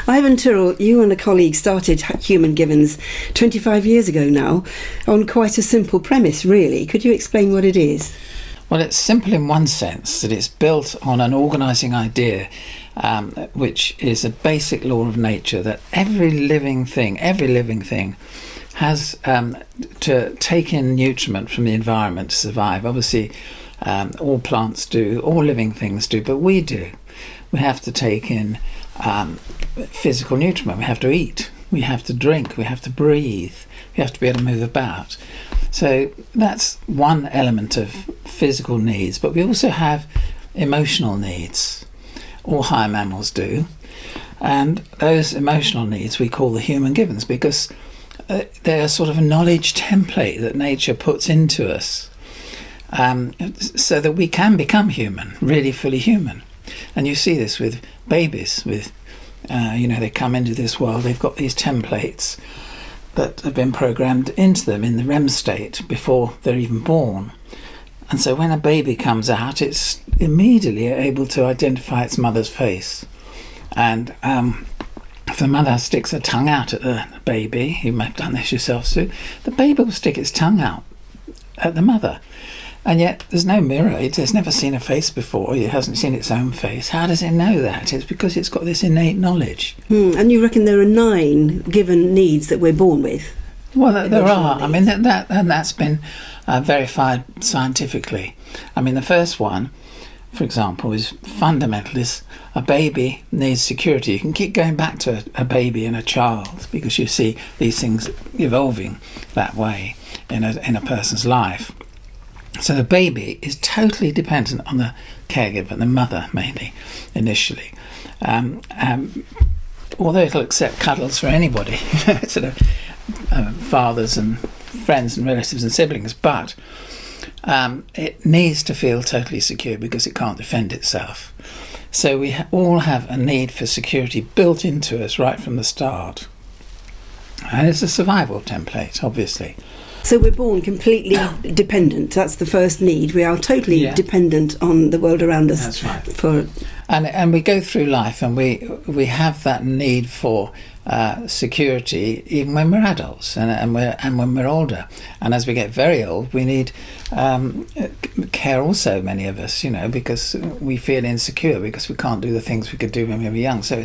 Ivan Tyrrell, you and a colleague started Human Givens 25 years ago now on quite a simple premise, really. Could you explain what it is? Well, it's simple in one sense, that it's built on an organising idea, which is a basic law of nature, that every living thing has to take in nutriment from the environment to survive. Obviously, all plants do, all living things do, but we do. We have to take in physical nutriment. We have to eat, we have to drink, we have to breathe, we have to be able to move about. So that's one element of physical needs, but we also have emotional needs. All higher mammals do. And those emotional needs we call the human givens, because they are sort of a knowledge template that nature puts into us, so that we can become human, really fully human. And you see this with babies, with they come into this world, they've got these templates that have been programmed into them in the REM state before they're even born. And so when a baby comes out, it's immediately able to identify its mother's face. And if the mother sticks her tongue out at the baby, you may have done this yourself, Sue, the baby will stick its tongue out at the mother. And yet there's no mirror, it has never seen a face before, it hasn't seen its own face. How does it know that? It's because it's got this innate knowledge. And you reckon there are 9 given needs that we're born with? Well, there are. I mean, that's been verified scientifically. I mean, the first one, for example, is fundamental, is a baby needs security. You can keep going back to a baby and a child because you see these things evolving that way in a person's life. So the baby is totally dependent on the caregiver, the mother mainly, initially. Although it'll accept cuddles for anybody, sort of fathers and friends and relatives and siblings, but it needs to feel totally secure because it can't defend itself. So we all have a need for security built into us right from the start. And it's a survival template, obviously. So we're born completely dependent. That's the first need. We are totally dependent on the world around us. That's right. And we go through life and we have that need for security even when we're adults and when we're older. And as we get very old, we need care also, many of us, because we feel insecure because we can't do the things we could do when we were young. So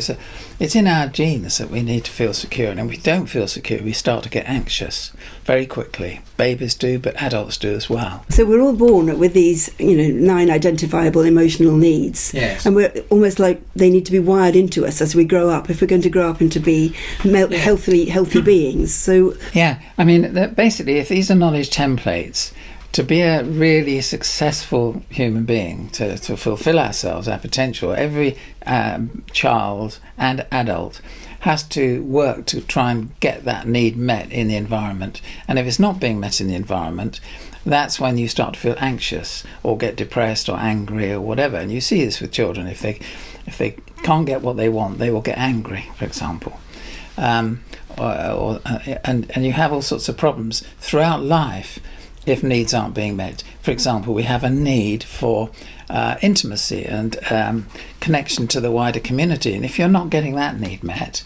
it's in our genes that we need to feel secure. And if we don't feel secure, we start to get anxious very quickly. Babies do, but adults do as well. So we're all born with these, 9 identifiable emotional needs. Yes. And we're almost like they need to be wired into us as we grow up, if we're going to grow up into be healthy beings. So yeah, I mean, basically, if these are knowledge templates, to be a really successful human being, to fulfill ourselves, our potential, every child and adult has to work to try and get that need met in the environment. And if it's not being met in the environment, that's when you start to feel anxious or get depressed or angry or whatever. And you see this with children. If they can't get what they want, they will get angry, for example. And you have all sorts of problems throughout life if needs aren't being met. For example, we have a need for intimacy and connection to the wider community, and if you're not getting that need met,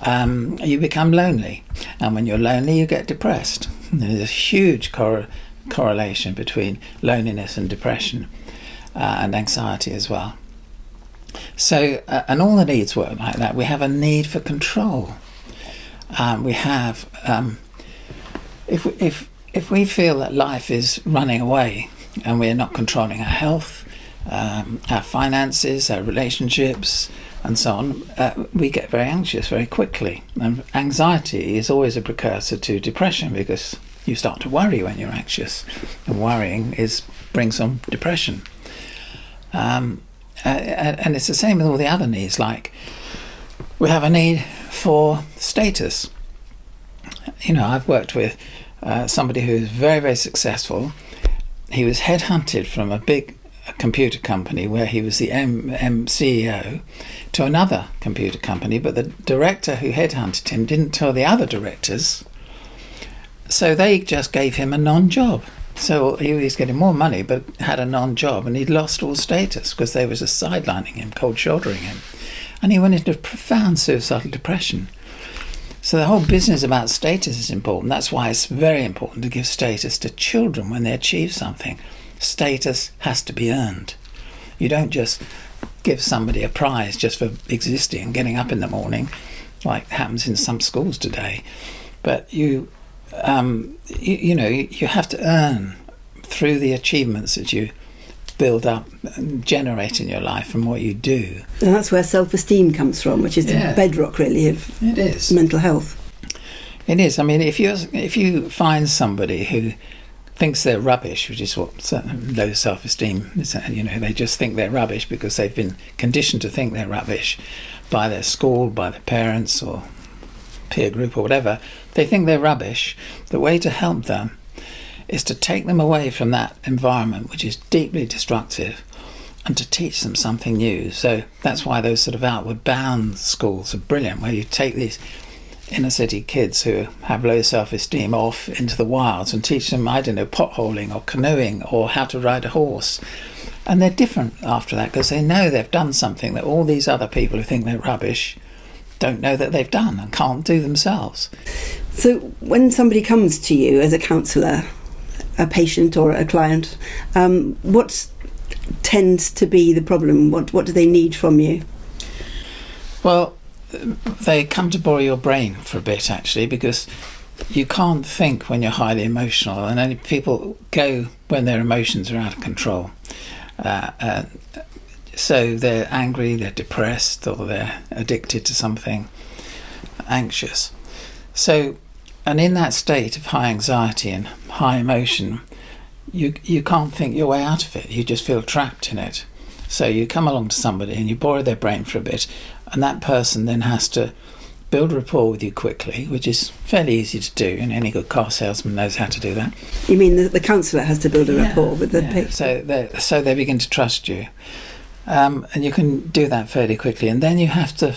you become lonely, and when you're lonely you get depressed. There's a huge correlation between loneliness and depression and anxiety as well. So and all the needs work like that. We have a need for control. We have if we feel that life is running away and we're not controlling our health, our finances, our relationships and so on, we get very anxious very quickly. And anxiety is always a precursor to depression because you start to worry when you're anxious, and worrying brings on depression. And it's the same with all the other needs. Like, we have a need for status. I've worked with somebody who is very, very successful. He was headhunted from a big computer company where he was the CEO to another computer company, but the director who headhunted him didn't tell the other directors, so they just gave him a non-job. So he was getting more money but had a non-job, and he'd lost all status because they were just sidelining him, cold shouldering him. and he went into profound suicidal depression. So the whole business about status is important. That's why it's very important to give status to children when they achieve something. Status has to be earned. You don't just give somebody a prize just for existing and getting up in the morning, like happens in some schools today. But you have to earn through the achievements that you build up and generate in your life from what you do. And that's where self-esteem comes from, which is the bedrock, really, of it is. Mental health. It is. I mean, if you find somebody who thinks they're rubbish, which is what low self-esteem is, they just think they're rubbish because they've been conditioned to think they're rubbish by their school, by their parents or peer group or whatever. They think they're rubbish. The way to help them is to take them away from that environment, which is deeply destructive, and to teach them something new. So that's why those sort of outward bound schools are brilliant, where you take these inner city kids who have low self-esteem off into the wilds and teach them, I don't know, potholing or canoeing or how to ride a horse. And they're different after that because they know they've done something that all these other people who think they're rubbish don't know that they've done and can't do themselves. So when somebody comes to you as a counsellor, a patient or a client, what tends to be the problem? What do they need from you? Well, they come to borrow your brain for a bit, actually, because you can't think when you're highly emotional, and only people go when their emotions are out of control. So they're angry, they're depressed, or they're addicted to something, anxious. So, and in that state of high anxiety and high emotion, you can't think your way out of it. You just feel trapped in it. So you come along to somebody and you borrow their brain for a bit, and that person then has to build rapport with you quickly, which is fairly easy to do, and any good car salesman knows how to do that. You mean the counsellor has to build a rapport with the patient? So they begin to trust you. And you can do that fairly quickly, and then you have to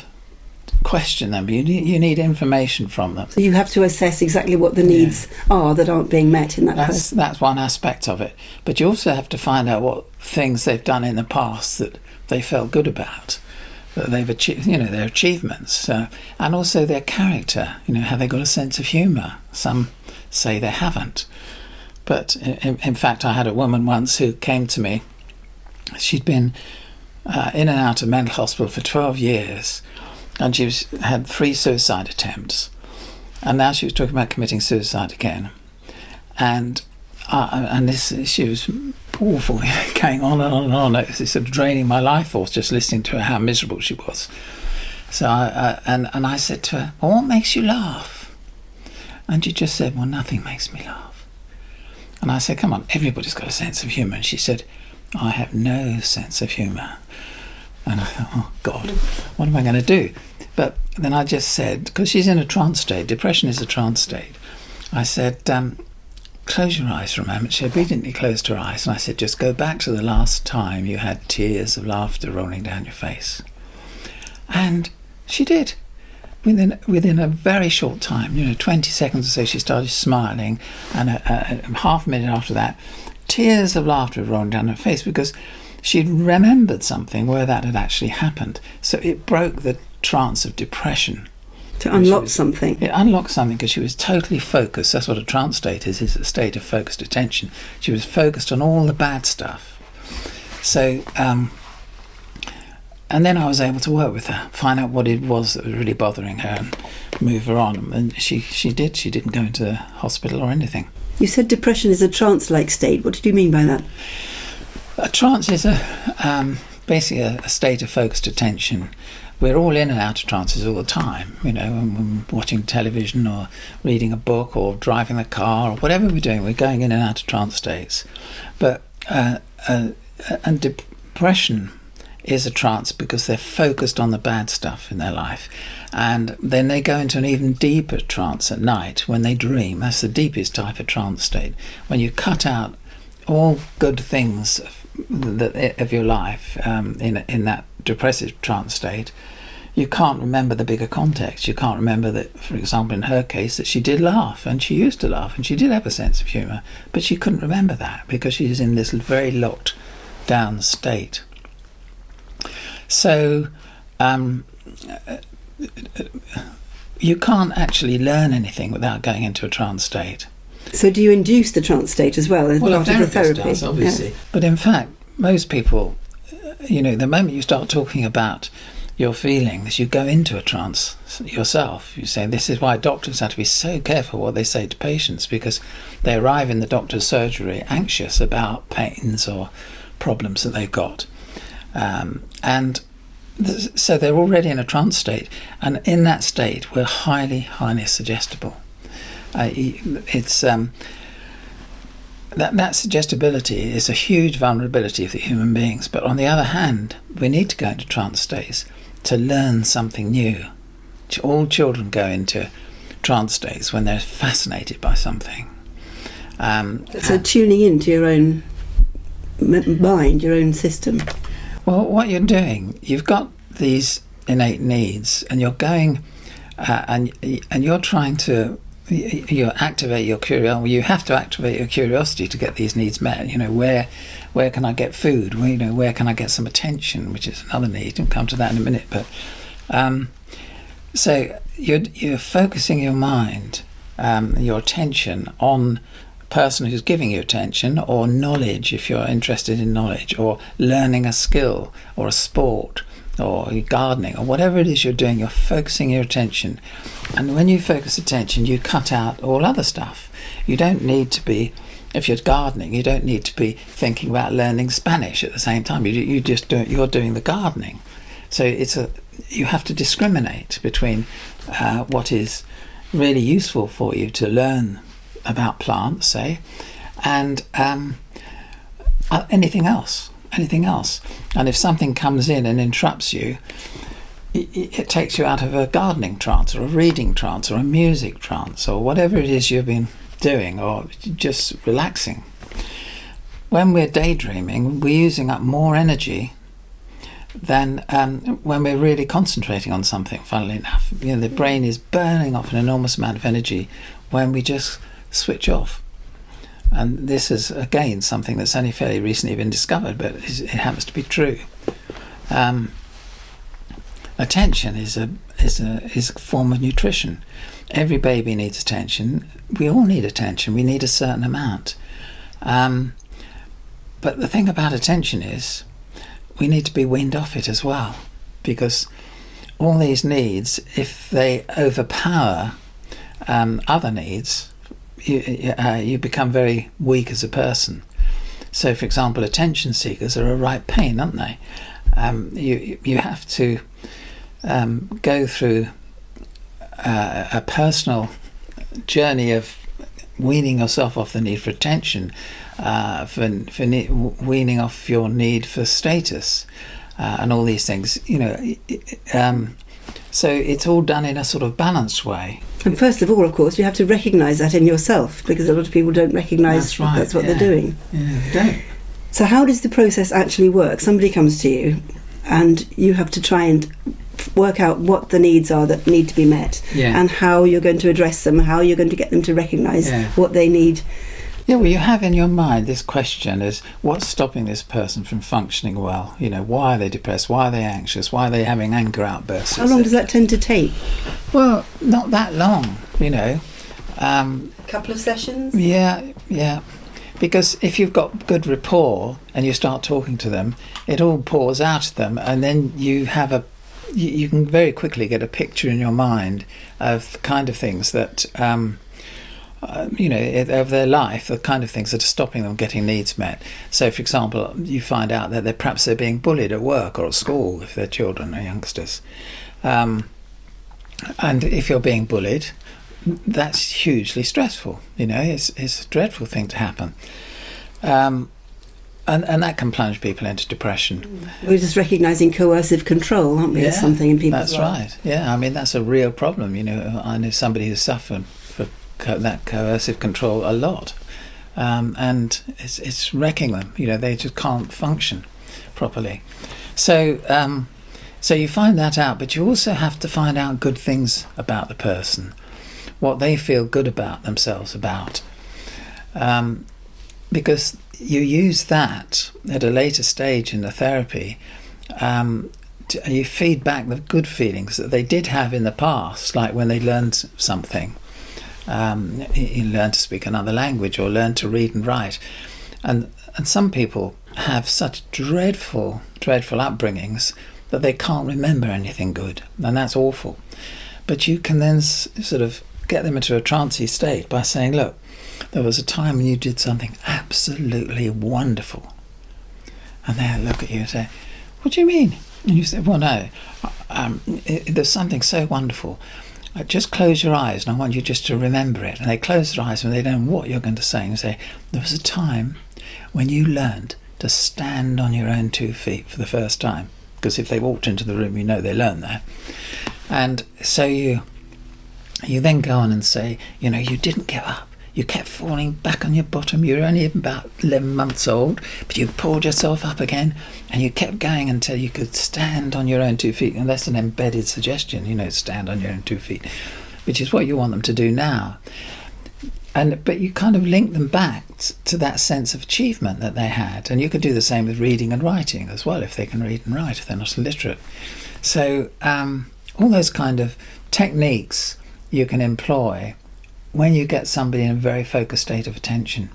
question them. You need information from them. So you have to assess exactly what the needs are that aren't being met in that person. That's one aspect of it. But you also have to find out what things they've done in the past that they felt good about, that they've achieved, their achievements, and also their character. Have they got a sense of humour? Some say they haven't. But in fact, I had a woman once who came to me. She'd been in and out of mental hospital for 12 years, and she had 3 suicide attempts, and now she was talking about committing suicide again, and she was awful, going on and on and on. It was sort of draining my life force just listening to her, how miserable she was. So I said to her, well, what makes you laugh? And she just said, well, nothing makes me laugh. And I said, come on, everybody's got a sense of humour. And she said, I have no sense of humour. And I thought, oh God, what am I going to do? But then I just said, because she's in a trance state, depression is a trance state, I said, close your eyes for a moment. She obediently closed her eyes, and I said, just go back to the last time you had tears of laughter rolling down your face. And she did. Within a very short time, 20 seconds or so, she started smiling, and half a minute after that, tears of laughter rolling down her face, because she'd remembered something where that had actually happened. So it broke the trance of depression. To unlock something. It unlocked something because she was totally focused. That's what a trance state is a state of focused attention. She was focused on all the bad stuff. So, and then I was able to work with her, find out what it was that was really bothering her and move her on. And she did. She didn't go into the hospital or anything. You said depression is a trance-like state. What did you mean by that? A trance is basically a state of focused attention. We're all in and out of trances all the time, when we're watching television or reading a book or driving the car or whatever we're doing, we're going in and out of trance states. But and depression is a trance because they're focused on the bad stuff in their life, and then they go into an even deeper trance at night when they dream. That's the deepest type of trance state, when you cut out all good things of your life in that depressive trance state. You can't remember the bigger context. You can't remember that, for example, in her case, that she did laugh, and she used to laugh, and she did have a sense of humour, but she couldn't remember that because she's in this very locked down state. So you can't actually learn anything without going into a trance state. So do you induce the trance state as well as Well, part a of the therapist therapy? does, obviously. Yeah. But in fact, most people, the moment you start talking about your feelings, you go into a trance yourself. You say, this is why doctors have to be so careful what they say to patients, because they arrive in the doctor's surgery anxious about pains or problems that they've got. So they're already in a trance state, and in that state we're highly, highly suggestible. That suggestibility is a huge vulnerability for human beings, but on the other hand, we need to go into trance states to learn something new. All children go into trance states when they're fascinated by something. So tuning into your own mind, your own system. Well, what you're doing, you've got these innate needs, and you're going and you're trying to activate your curiosity. You have to activate your curiosity to get these needs met. Where can I get food? Where can I get some attention, which is another need. We'll come to that in a minute. But so you're focusing your mind, your attention on person who's giving you attention, or knowledge if you're interested in knowledge, or learning a skill or a sport or gardening or whatever it is you're doing. You're focusing your attention, and when you focus attention you cut out all other stuff. You don't need to be, if you're gardening, you don't need to be thinking about learning Spanish at the same time. You're doing the gardening. So you have to discriminate between what is really useful for you to learn about plants, say, and anything else. And if something comes in and interrupts you, it takes you out of a gardening trance or a reading trance or a music trance or whatever it is you've been doing, or just relaxing. When we're daydreaming, we're using up more energy than when we're really concentrating on something, funnily enough. The brain is burning off an enormous amount of energy when we just switch off. And this is again something that's only fairly recently been discovered, but it happens to be true. Attention is a form of nutrition. Every baby needs attention. We all need attention. We need a certain amount. But the thing about attention is we need to be weaned off it as well, because all these needs, if they overpower other needs, you become very weak as a person. So, for example, attention seekers are a right pain, aren't they? You have to go through a personal journey of weaning yourself off the need for attention, weaning off your need for status, and all these things. So it's all done in a sort of balanced way. And first of all, of course, you have to recognise that in yourself, because a lot of people don't recognise that's what they're doing. Yeah, they don't. So how does the process actually work? Somebody comes to you and you have to try and work out what the needs are that need to be met, and how you're going to address them, how you're going to get them to recognise what they need. Yeah, well, you have in your mind this question is, what's stopping this person from functioning well? Why are they depressed? Why are they anxious? Why are they having anger outbursts? How long does that tend to take? Well, not that long, A couple of sessions? Yeah. Because if you've got good rapport and you start talking to them, it all pours out of them, and then you have you can very quickly get a picture in your mind of the kind of things that of their life, the kind of things that are stopping them getting needs met. So, for example, you find out that perhaps they're being bullied at work or at school if they're children or youngsters. And if you're being bullied, that's hugely stressful. It's a dreadful thing to happen. And that can plunge people into depression. We're just recognising coercive control, aren't we? As something in people's lives. That's right. Yeah, I mean, that's a real problem. I know somebody who's suffered for that coercive control a lot, and it's wrecking them. They just can't function properly. So you find that out, but you also have to find out good things about the person, what they feel good about themselves about, because you use that at a later stage in the therapy you feed back the good feelings that they did have in the past, like when they learned something. You learn to speak another language or learn to read and write. And some people have such dreadful upbringings that they can't remember anything good, and that's awful. But you can then sort of get them into a trancey state by saying, look, there was a time when you did something absolutely wonderful. And they'll look at you and say, what do you mean? And you say, well, no, there's something so wonderful. Just close your eyes and I want you just to remember it. And they close their eyes and they don't know what you're going to say. And you say, there was a time when you learned to stand on your own 2 feet for the first time. Because if they walked into the room, you know they learned that. And so you then go on and say, you know, you didn't give up. You kept falling back on your bottom. You were only about 11 months old, but you pulled yourself up again and you kept going until you could stand on your own 2 feet. And that's an embedded suggestion, you know, stand on your own 2 feet, which is what you want them to do now. But you kind of link them back to that sense of achievement that they had. And you could do the same with reading and writing as well, if they can read and write, if they're not illiterate. So all those kind of techniques you can employ when you get somebody in a very focused state of attention,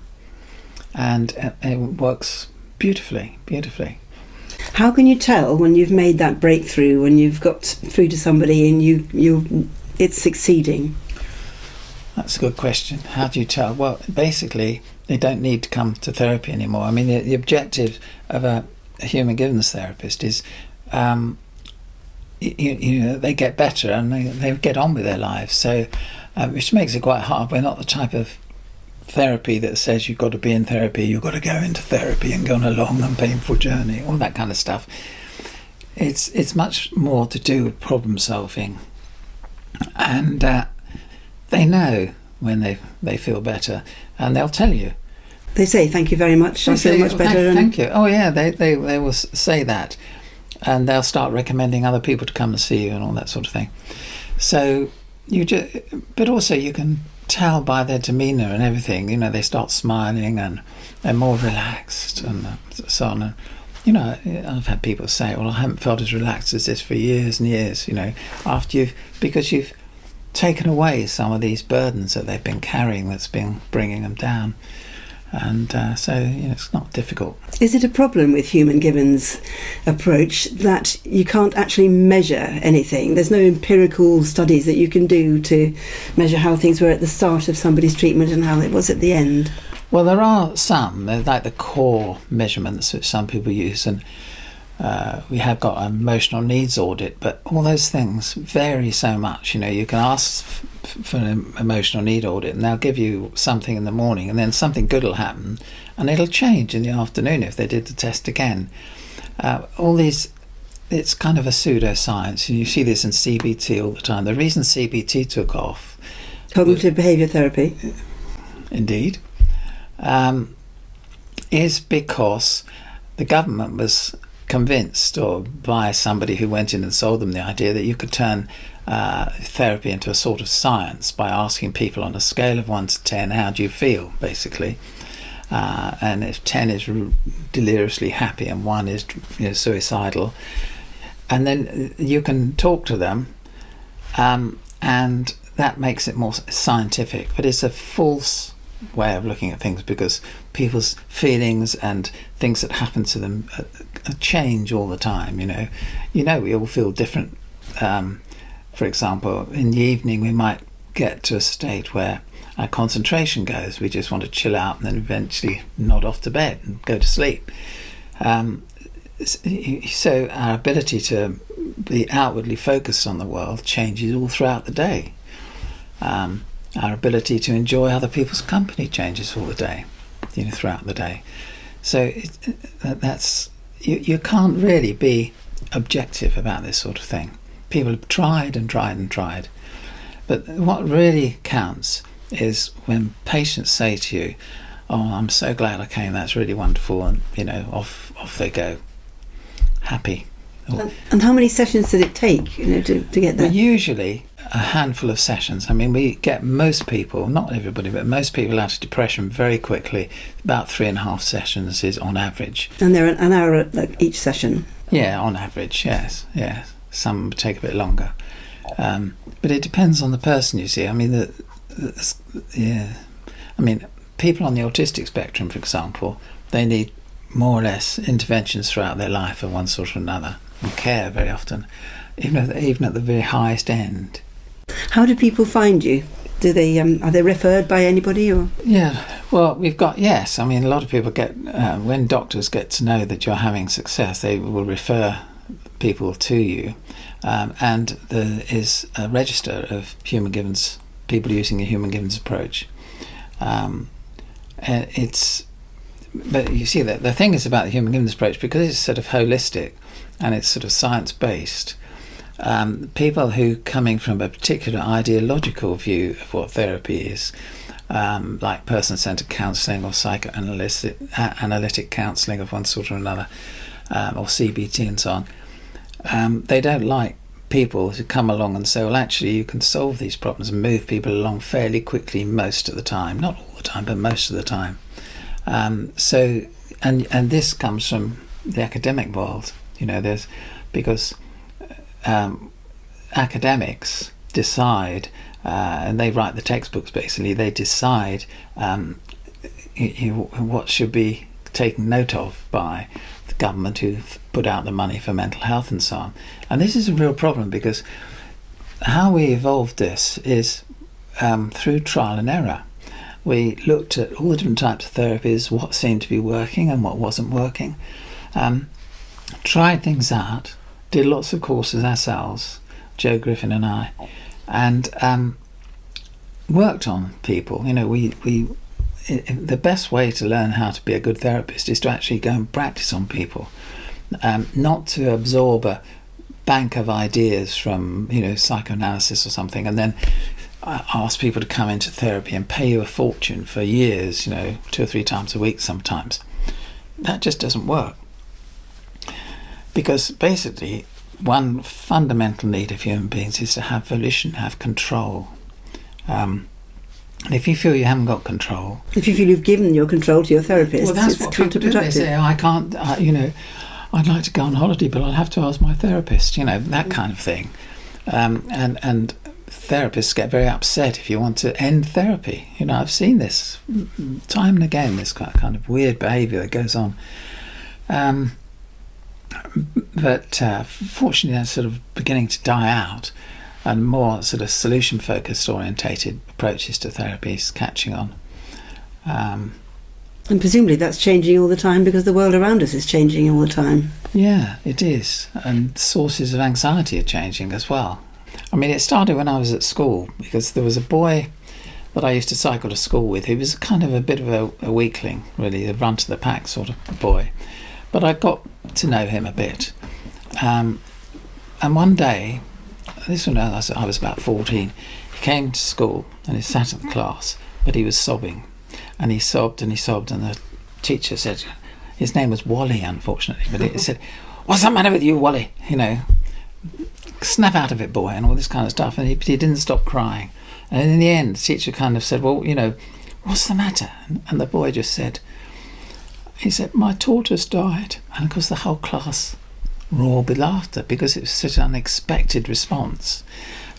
and it works beautifully. How can you tell when you've made that breakthrough, when you've got through to somebody and it's succeeding? That's a good question. How do you tell? Well, basically, they don't need to come to therapy anymore. I mean, the objective of a human givens therapist is you know, they get better and they get on with their lives. So, which makes it quite hard. We're not the type of therapy that says you've got to be in therapy, you've got to go into therapy and go on a long and painful journey, all that kind of stuff. It's much more to do with problem solving, and they know when they feel better, and they'll tell you. They say, thank you very much, I feel much better. Thank you. Oh yeah, they will say that, and they'll start recommending other people to come and see you and all that sort of thing. So but also you can tell by their demeanour and everything, you know, they start smiling and they're more relaxed and so on. And, you know, I've had people say, well, I haven't felt as relaxed as this for years and years, you know, because you've taken away some of these burdens that they've been carrying that's been bringing them down. And so, you know, it's not difficult. Is it a problem with human givens approach that you can't actually measure anything? There's no empirical studies that you can do to measure how things were at the start of somebody's treatment and how it was at the end? Well, there are some, like the core measurements which some people use, and we have got an emotional needs audit, but all those things vary so much. You know, you can ask for an emotional need audit and they'll give you something in the morning and then something good will happen and it'll change in the afternoon if they did the test again. All these, it's kind of a pseudoscience, and you see this in CBT all the time. The reason CBT took off, cognitive behaviour therapy, indeed, is because the government was convinced, or by somebody who went in and sold them the idea, that you could turn therapy into a sort of science by asking people on a scale of 1 to 10, how do you feel, basically. And if 10 is deliriously happy and 1 is, you know, suicidal, and then you can talk to them, and that makes it more scientific. But it's a false way of looking at things, because people's feelings and things that happen to them change all the time. You know, we all feel different. For example, in the evening we might get to a state where our concentration goes. We just want to chill out and then eventually nod off to bed and go to sleep. So our ability to be outwardly focused on the world changes all throughout the day. Our ability to enjoy other people's company changes all the day, you know, throughout the day. So that's you can't really be objective about this sort of thing. People have tried and tried and tried, but what really counts is when patients say to you, "Oh, I'm so glad I came. That's really wonderful," and you know, off they go, happy. And how many sessions did it take, you know, to get there? Well, usually a handful of sessions. I mean, we get most people, not everybody, but most people out of depression very quickly. About 3.5 sessions is on average. And they're an hour at each session? Yeah, on average, yes. Some take a bit longer, but it depends on the person. You see, I mean, people on the autistic spectrum, for example, they need more or less interventions throughout their life of one sort or another, and care very often, even at the very highest end. How do people find you? Do they are they referred by anybody, or? Yeah, well, we've got, yes. I mean, a lot of people get when doctors get to know that you're having success, they will refer people to you, and there is a register of human givens, people using a human givens approach. But you see that the thing is about the human givens approach, because it's sort of holistic and it's sort of science-based. People who coming from a particular ideological view of what therapy is, like person-centered counselling or psychoanalytic counselling of one sort or another, or CBT and so on, they don't like people who come along and say, well, actually you can solve these problems and move people along fairly quickly most of the time, not all the time, but most of the time. So this comes from the academic world, because academics decide, and they write the textbooks basically, they decide what should be taken note of by the government who've put out the money for mental health and so on. And this is a real problem, because how we evolved this is through trial and error. We looked at all the different types of therapies, what seemed to be working and what wasn't working, tried things out, did lots of courses ourselves, Joe Griffin and I, and worked on people. The best way to learn how to be a good therapist is to actually go and practice on people, not to absorb a bank of ideas from psychoanalysis or something, and then ask people to come into therapy and pay you a fortune for years, 2 or 3 times a week sometimes. That just doesn't work. Because basically, one fundamental need of human beings is to have volition, have control. And if you feel you haven't got control... If you feel you've given your control to your therapist, well, that's what people do. They say, I can't, I'd like to go on holiday, but I'll have to ask my therapist, that kind of thing. And therapists get very upset if you want to end therapy. I've seen this time and again, this kind of weird behaviour that goes on. But fortunately that's sort of beginning to die out, and more sort of solution focused orientated approaches to therapy is catching on. And presumably that's changing all the time, because the world around us is changing all the time. Yeah, it is, and sources of anxiety are changing as well. I mean, it started when I was at school, because there was a boy that I used to cycle to school with who was kind of a bit of a weakling, really, a runt of the pack sort of boy. But I got to know him a bit. And one day, this one I was about 14, he came to school and he sat in the class, but he was sobbing. And he sobbed and he sobbed, and the teacher said, his name was Wally, unfortunately, but he said, "What's the matter with you, Wally? Snap out of it, boy," and all this kind of stuff. And he didn't stop crying. And in the end, the teacher kind of said, "Well, what's the matter?" And the boy just said, "My tortoise died." And of course the whole class roared with laughter, because it was such an unexpected response.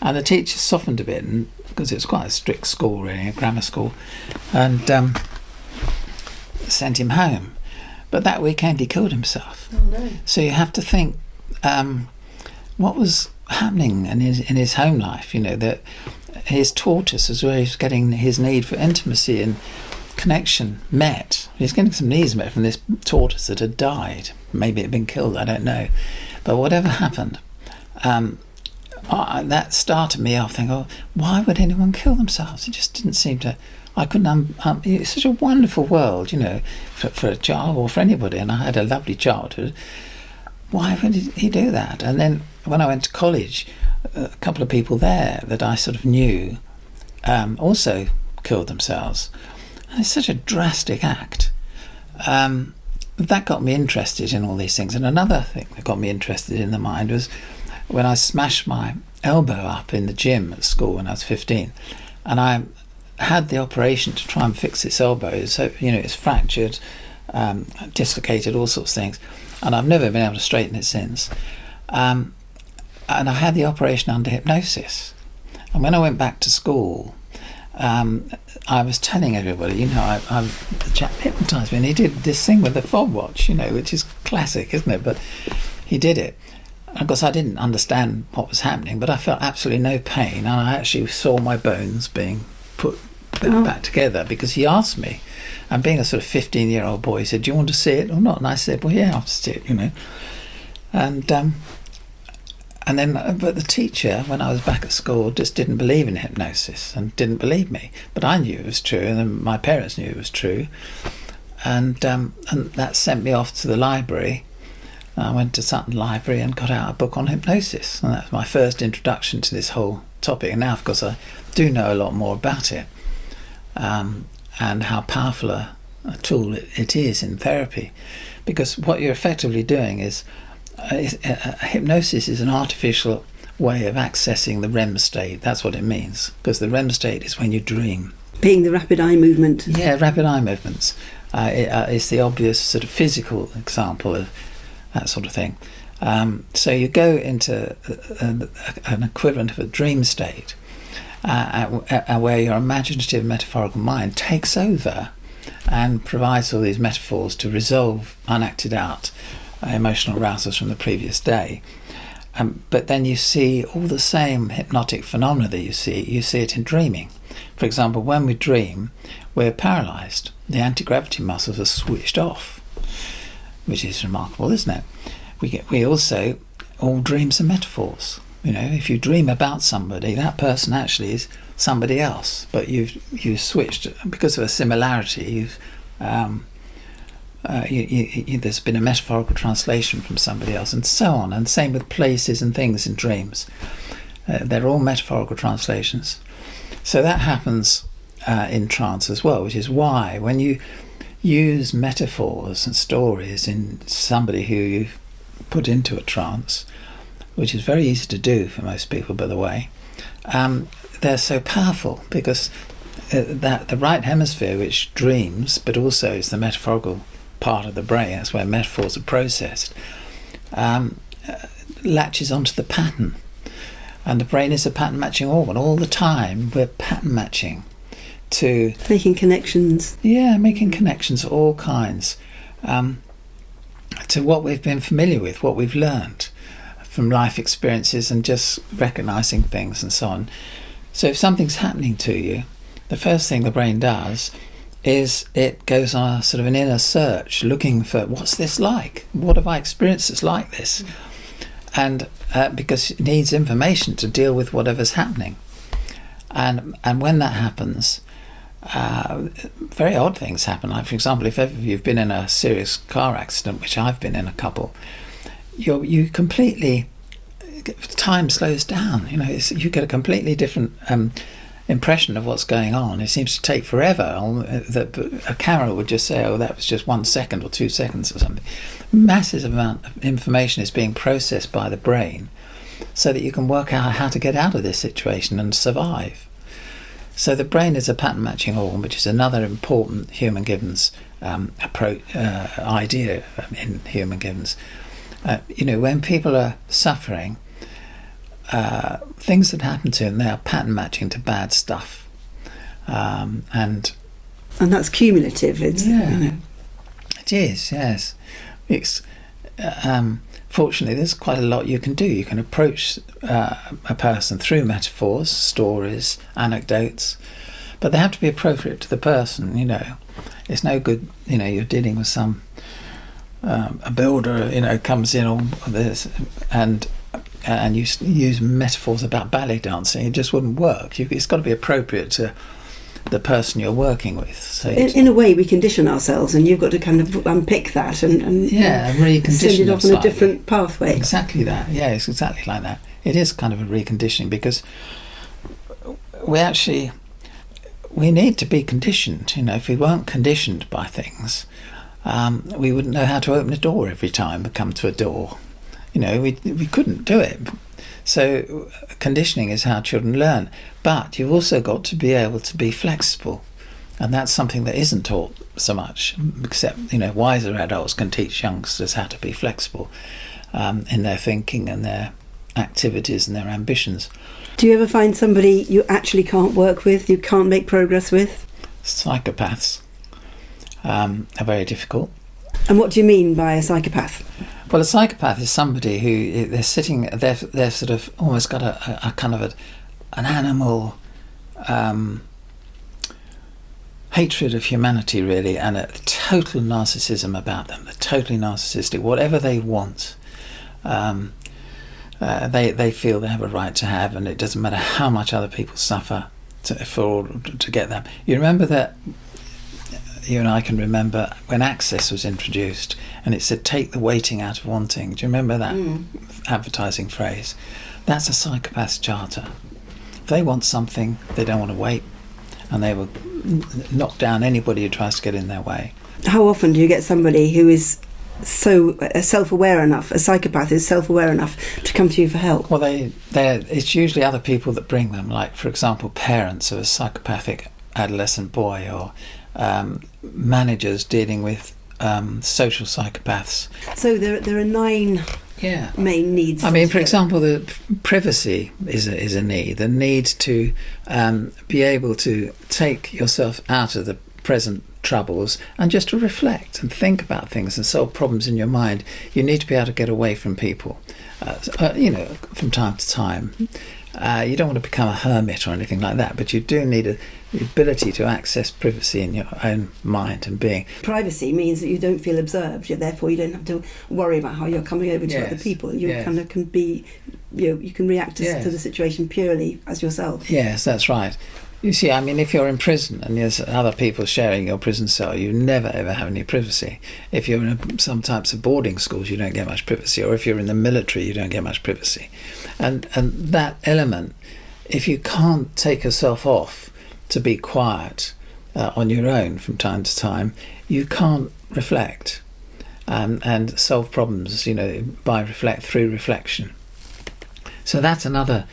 And the teacher softened a bit, and because it was quite a strict school, really, a grammar school, and sent him home. But that weekend he killed himself. Oh, no. So you have to think what was happening in his home life, that his tortoise, as well, he was getting his need for intimacy and connection met. He's getting some needs met from this tortoise that had died. Maybe it had been killed, I don't know. But whatever happened, that started me off thinking, oh, why would anyone kill themselves? It just didn't seem to... I couldn't... it's such a wonderful world, for a child or for anybody, and I had a lovely childhood. Why would he do that? And then when I went to college, a couple of people there that I sort of knew also killed themselves. And it's such a drastic act. That got me interested in all these things. And another thing that got me interested in the mind was when I smashed my elbow up in the gym at school when I was 15. And I had the operation to try and fix this elbow. So, it's fractured. dislocated, all sorts of things, and I've never been able to straighten it since. And I had the operation under hypnosis. And when I went back to school, I was telling everybody, the chap hypnotised me, and he did this thing with the fob watch, which is classic, isn't it? But he did it. And of course, I didn't understand what was happening, but I felt absolutely no pain, and I actually saw my bones being put back together, because he asked me, and being a sort of 15-year-old boy, he said, "Do you want to see it or not?" And I said, "Well, yeah, I have to see it, And then, but the teacher, when I was back at school, just didn't believe in hypnosis and didn't believe me. But I knew it was true, and then my parents knew it was true. And that sent me off to the library. I went to Sutton Library and got out a book on hypnosis. And that was my first introduction to this whole topic. And now, of course, I do know a lot more about it, and how powerful a tool it is in therapy. Because what you're effectively doing is, hypnosis is an artificial way of accessing the REM state. That's what it means, because the REM state is when you dream. Being the rapid eye movement. Yeah, rapid eye movements. It's the obvious sort of physical example of that sort of thing. So you go into an equivalent of a dream state, where your imaginative metaphorical mind takes over and provides all these metaphors to resolve unacted out emotional arousals from the previous day. But then you see all the same hypnotic phenomena that you see it in dreaming. For example, when we dream, we're paralysed. The anti-gravity muscles are switched off, which is remarkable, isn't it? We also, all dreams are metaphors. If you dream about somebody, that person actually is somebody else, but you've switched because of a similarity. There's been a metaphorical translation from somebody else, and so on, and same with places and things in dreams. They're all metaphorical translations. So that happens in trance as well, which is why when you use metaphors and stories in somebody who you've put into a trance, which is very easy to do for most people, by the way, they're so powerful, because that the right hemisphere, which dreams but also is the metaphorical part of the brain, that's where metaphors are processed, latches onto the pattern. And the brain is a pattern matching organ. All the time we're pattern matching to making connections. Yeah, making connections of all kinds, to what we've been familiar with, what we've learned from life experiences, and just recognizing things and so on. So if something's happening to you, the first thing the brain does is it goes on a sort of an inner search, looking for, what's this like? What have I experienced that's like this? And because it needs information to deal with whatever's happening. And when that happens, very odd things happen. Like, for example, if ever you've been in a serious car accident, which I've been in a couple, you completely, time slows down. You get a completely different impression of what's going on. It seems to take forever. A camera would just say, "Oh, that was just 1 second or 2 seconds or something." Massive amount of information is being processed by the brain, so that you can work out how to get out of this situation and survive. So the brain is a pattern matching organ, which is another important human Gibbons idea in human Gibbons. When people are suffering, things that happen to them, they are pattern matching to bad stuff, and that's cumulative. It is, yes. It's fortunately, there's quite a lot you can do. You can approach a person through metaphors, stories, anecdotes, but they have to be appropriate to the person. It's no good. You're dealing with some a builder, comes in on this and you use metaphors about ballet dancing. It just wouldn't work. It's got to be appropriate to the person you're working with. So in a way, we condition ourselves, and you've got to kind of unpick that and recondition send it off on a different pathway. Exactly that. Yeah, it's exactly like that. It is kind of a reconditioning, because we need to be conditioned. If we weren't conditioned by things, we wouldn't know how to open a door every time we come to a door. We couldn't do it. So conditioning is how children learn. But you've also got to be able to be flexible And that's something that isn't taught so much, except, wiser adults can teach youngsters how to be flexible in their thinking and their activities and their ambitions. Do you ever find somebody you actually can't work with, you can't make progress with? Psychopaths are very difficult. And what do you mean by a psychopath? Well, a psychopath is somebody who they're sort of almost got a kind of an animal hatred of humanity, really, and a total narcissism about them. They're totally narcissistic. Whatever they want, they feel they have a right to have, and it doesn't matter how much other people suffer to get them. You remember that? You and I can remember when Access was introduced, and it said, "Take the waiting out of wanting." Do you remember that advertising phrase? That's a psychopath's charter. If they want something, they don't want to wait, and they will knock down anybody who tries to get in their way. How often do you get somebody who is so self-aware enough, a psychopath is self-aware enough to come to you for help? Well, it's usually other people that bring them, like, for example, parents of a psychopathic adolescent boy, or managers dealing with social psychopaths. So there are 9 main needs. I mean, for example, the privacy is a need. The need to be able to take yourself out of the present troubles and just to reflect and think about things and solve problems in your mind. You need to be able to get away from people, from time to time. You don't want to become a hermit or anything like that, but you do need the ability to access privacy in your own mind and being. Privacy means that you don't feel observed, therefore you don't have to worry about how you're coming over to other people. You kind of can be, you can react to the situation purely as yourself. Yes, that's right. You see, I mean, if you're in prison and there's other people sharing your prison cell, you never ever have any privacy. If you're in some types of boarding schools, you don't get much privacy, or if you're in the military, you don't get much privacy. And that element, if you can't take yourself off to be quiet on your own from time to time, you can't reflect and solve problems, through reflection. So that's another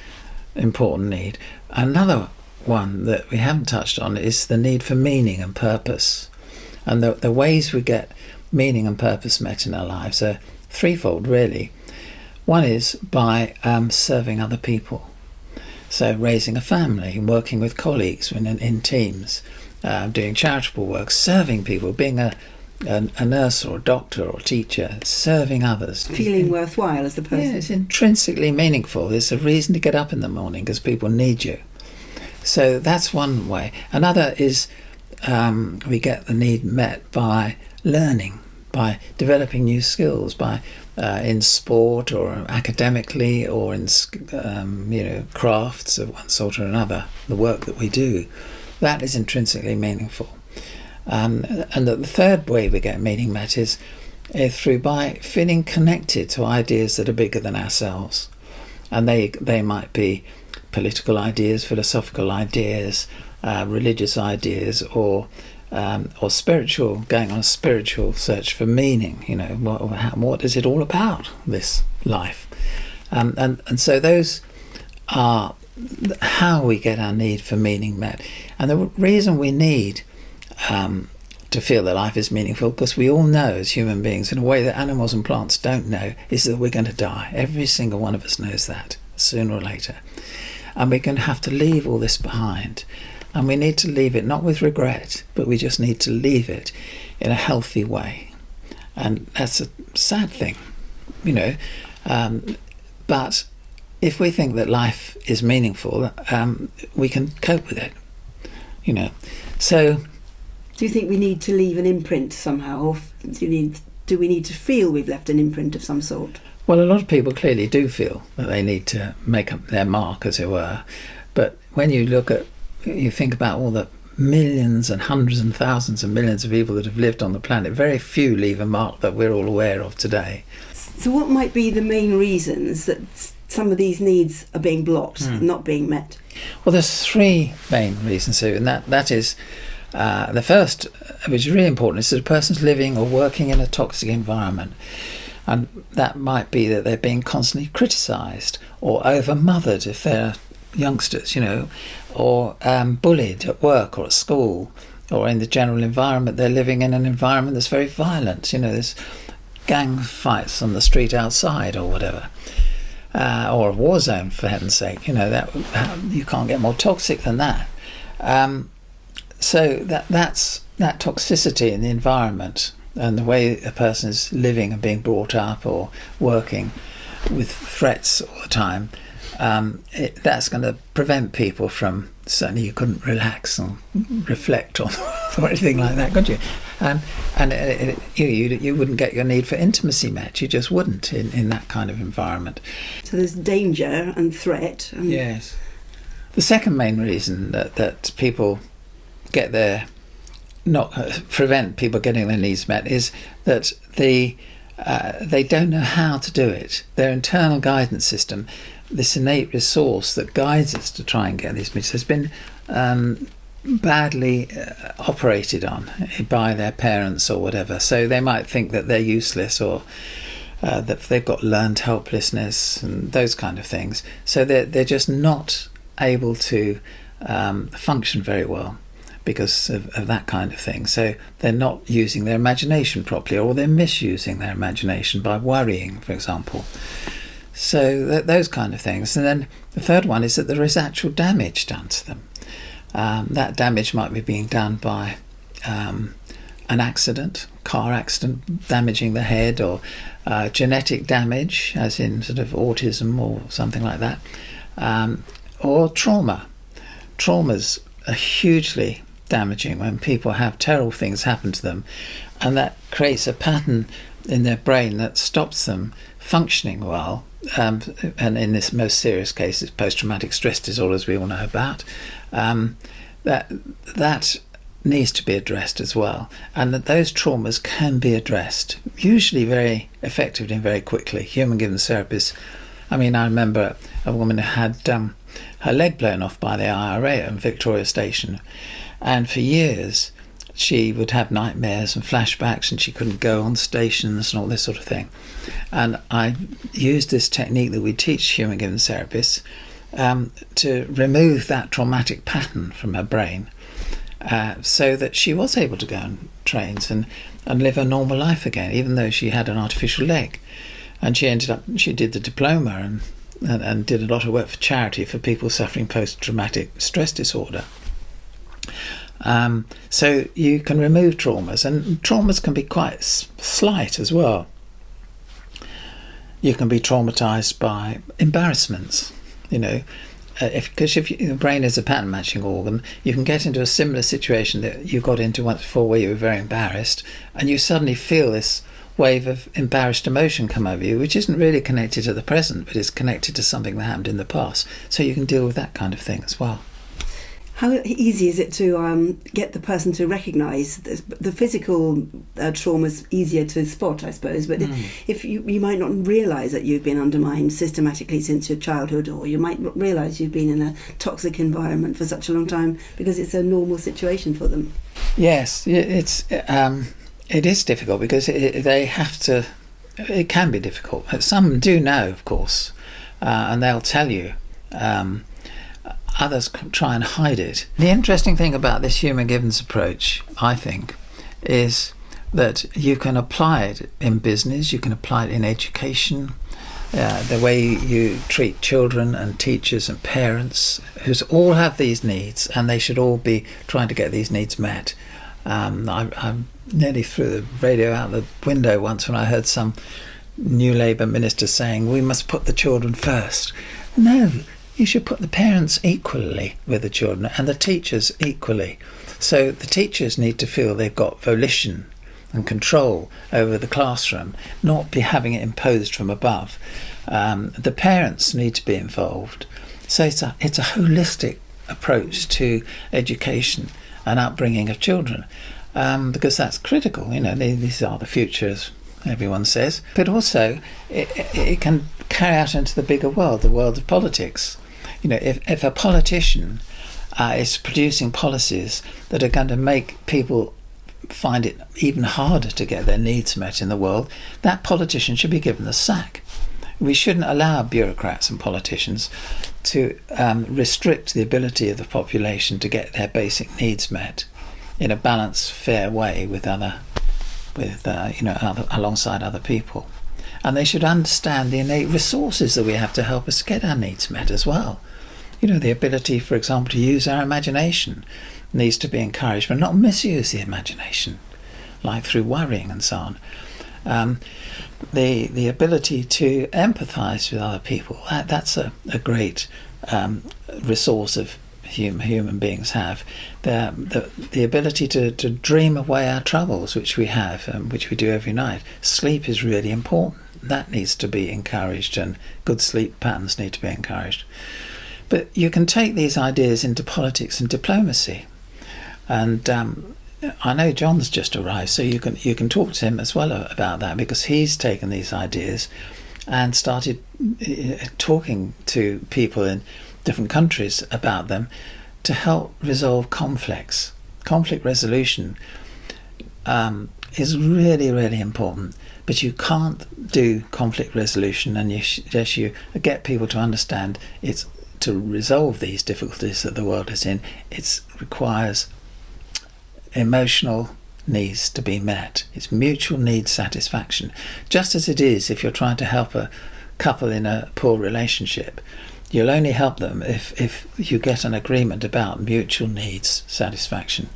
important need. Another one that we haven't touched on is the need for meaning and purpose. And the ways we get meaning and purpose met in our lives are threefold, really. One is by serving other people. So raising a family, working with colleagues in teams, doing charitable work, serving people, being a nurse or a doctor or a teacher, serving others. Feeling worthwhile as the person. Yeah, it's intrinsically meaningful. There's a reason to get up in the morning because people need you. So that's one way. Another is we get the need met by learning, by developing new skills, by in sport or academically or in crafts of one sort or another, the work that we do. That is intrinsically meaningful. And the third way we get meaning met is by feeling connected to ideas that are bigger than ourselves. And they might be political ideas, philosophical ideas, religious ideas, or spiritual, going on a spiritual search for meaning. What is it all about, this life? And so those are how we get our need for meaning met. And the reason we need to feel that life is meaningful, because we all know as human beings, in a way that animals and plants don't know, is that we're going to die. Every single one of us knows that, sooner or later. And we're going to have to leave all this behind. And we need to leave it not with regret, but we just need to leave it in a healthy way. And that's a sad thing, but if we think that life is meaningful, we can cope with it, So do you think we need to leave an imprint somehow, or do we need to feel we've left an imprint of some sort? Well, a lot of people clearly do feel that they need to make up their mark, as it were. But when you think about all the millions and hundreds and thousands and millions of people that have lived on the planet, very few leave a mark that we're all aware of today. So what might be the main reasons that some of these needs are being blocked, not being met? Well, there's 3 main reasons here, and that is the first, which is really important, is that a person's living or working in a toxic environment. And that might be that they're being constantly criticised or over-mothered if they're youngsters, or bullied at work or at school, or in the general environment, they're living in an environment that's very violent. You know, there's gang fights on the street outside or whatever, or a war zone, for heaven's sake. You know, that you can't get more toxic than that. So that's that toxicity in the environment and the way a person is living and being brought up or working with threats all the time. That's going to prevent people from, certainly you couldn't relax and reflect on or anything like that, could you? You wouldn't get your need for intimacy met. You just wouldn't in that kind of environment. So there's danger and threat. Yes. The second main reason that people get prevent people getting their needs met is that they don't know how to do it. Their internal guidance system, this innate resource that guides us to try and get these needs, has been badly operated on by their parents or whatever. So they might think that they're useless, or that they've got learned helplessness and those kind of things. So they're just not able to function very well because of that kind of thing. So they're not using their imagination properly, or they're misusing their imagination by worrying, for example. So those kind of things. And then the third one is that there is actual damage done to them. That damage might be being done by an accident, car accident, damaging the head, or genetic damage, as in sort of autism or something like that, or trauma. Traumas are hugely damaging when people have terrible things happen to them, and that creates a pattern in their brain that stops them functioning well. And in this most serious case, it's post-traumatic stress disorder, as we all know about. That needs to be addressed as well, and that those traumas can be addressed, usually very effectively and very quickly. Human given therapists. I mean, I remember a woman who had her leg blown off by the IRA at Victoria Station, and for years she would have nightmares and flashbacks, and she couldn't go on stations and all this sort of thing. And I used this technique that we teach human given therapists to remove that traumatic pattern from her brain, so that she was able to go on trains and live a normal life again, even though she had an artificial leg. And she did the diploma and did a lot of work for charity for people suffering post-traumatic stress disorder. So you can remove traumas, and traumas can be quite slight as well. You can be traumatized by embarrassments, you know, because if your brain is a pattern matching organ, you can get into a similar situation that you got into once before, where you were very embarrassed, and you suddenly feel this wave of embarrassed emotion come over you, which isn't really connected to the present, but is connected to something that happened in the past. So you can deal with that kind of thing as well. How easy is it to get the person to recognise the physical trauma's easier to spot, I suppose, but if you might not realise that you've been undermined systematically since your childhood, or you might not realise you've been in a toxic environment for such a long time because it's a normal situation for them. Yes, it is difficult because they have to. It can be difficult. Some do know, of course, and they'll tell you. Others try and hide it. The interesting thing about this human givens approach, I think, is that you can apply it in business, you can apply it in education, the way you treat children and teachers and parents, who all have these needs, and they should all be trying to get these needs met. I nearly threw the radio out the window once when I heard some New Labour minister saying, we must put the children first. No. You should put the parents equally with the children, and the teachers equally. So the teachers need to feel they've got volition and control over the classroom, not be having it imposed from above. The parents need to be involved. So it's a holistic approach to education and upbringing of children, because that's critical. You know, these are the futures, everyone says. But also, it can carry out into the bigger world, the world of politics. You know, if a politician is producing policies that are going to make people find it even harder to get their needs met in the world, that politician should be given the sack. We shouldn't allow bureaucrats and politicians to restrict the ability of the population to get their basic needs met. in a balanced, fair way with alongside other people. And they should understand the innate resources that we have to help us get our needs met as well. The ability, for example, to use our imagination needs to be encouraged, but not misuse the imagination, like through worrying and so on. The ability to empathise with other people, that's a great resource of human beings have. The ability to dream away our troubles, which we have, which we do every night. Sleep is really important. That needs to be encouraged, and good sleep patterns need to be encouraged. But you can take these ideas into politics and diplomacy. And I know John's just arrived, so you can talk to him as well about that, because he's taken these ideas and started talking to people in different countries about them to help resolve conflicts. Conflict resolution is really, really important, but you can't do conflict resolution unless you get people to understand it's to resolve these difficulties that the world is in. It requires emotional needs to be met. It's mutual needs satisfaction, just as it is if you're trying to help a couple in a poor relationship. You'll only help them if you get an agreement about mutual needs satisfaction.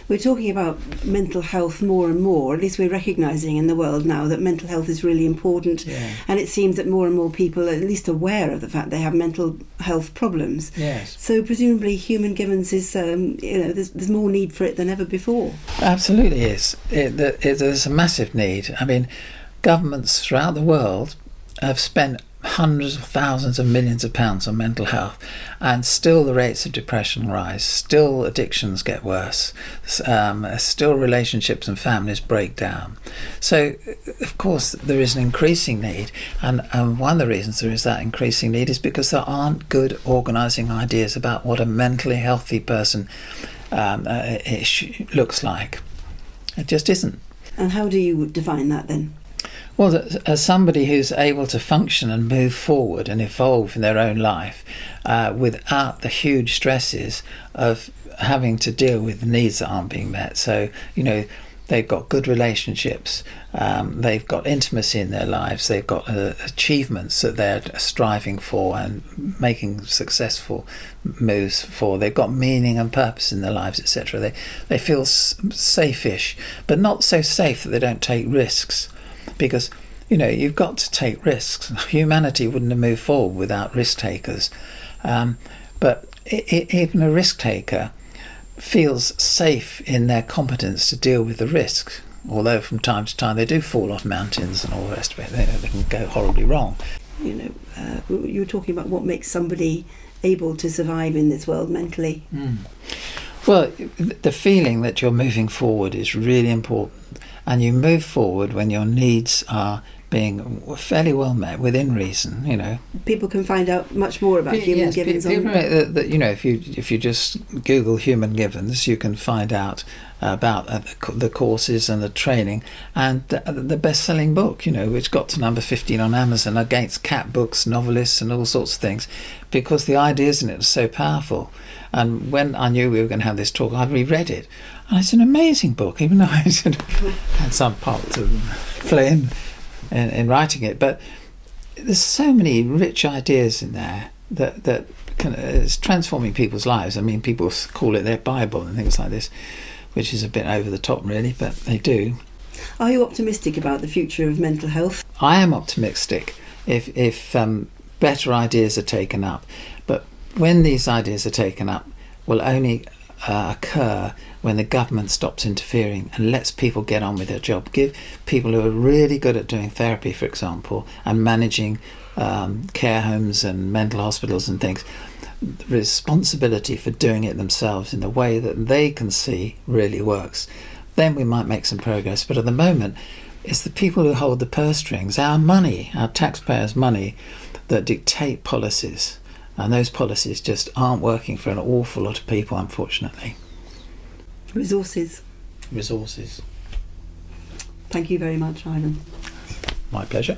We're talking about mental health more and more, at least we're recognising in the world now that mental health is really important, and it seems that more and more people are at least aware of the fact they have mental health problems. Yes. So presumably human givens is, there's more need for it than ever before. Absolutely is. There's a massive need. I mean, governments throughout the world have spent hundreds of thousands of millions of pounds on mental health, and still the rates of depression rise, still addictions get worse, still relationships and families break down. So of course there is an increasing need, and one of the reasons there is that increasing need is because there aren't good organising ideas about what a mentally healthy person looks like. It just isn't. And how do you define that then? Well, as somebody who's able to function and move forward and evolve in their own life without the huge stresses of having to deal with needs that aren't being met. So, they've got good relationships, they've got intimacy in their lives, they've got achievements that they're striving for and making successful moves for, they've got meaning and purpose in their lives, etc. They feel safe-ish, but not so safe that they don't take risks. Because you've got to take risks. Humanity wouldn't have moved forward without risk takers, but even a risk taker feels safe in their competence to deal with the risks, although from time to time they do fall off mountains and all the rest of it. They can go horribly wrong. You were talking about what makes somebody able to survive in this world mentally. Well, the feeling that you're moving forward is really important. And you move forward when your needs are being fairly well met within reason. People can find out much more about human givens. If you just Google human givens, you can find out about the courses and the training, and the best-selling book, which got to number 15 on Amazon against cat books, novelists, and all sorts of things, because the ideas in it are so powerful. And when I knew we were going to have this talk, I reread it. And it's an amazing book, even though I had some part to play in writing it. But there's so many rich ideas in there that it's transforming people's lives. I mean, people call it their Bible and things like this, which is a bit over the top, really, but they do. Are you optimistic about the future of mental health? I am optimistic if better ideas are taken up. But when these ideas are taken up, will only occur when the government stops interfering and lets people get on with their job. Give people who are really good at doing therapy, for example, and managing care homes and mental hospitals and things, the responsibility for doing it themselves in the way that they can see really works. Then we might make some progress. But at the moment, it's the people who hold the purse strings, our money, our taxpayers' money, that dictate policies. And those policies just aren't working for an awful lot of people, unfortunately. Resources. Resources. Thank you very much, Ivan. My pleasure.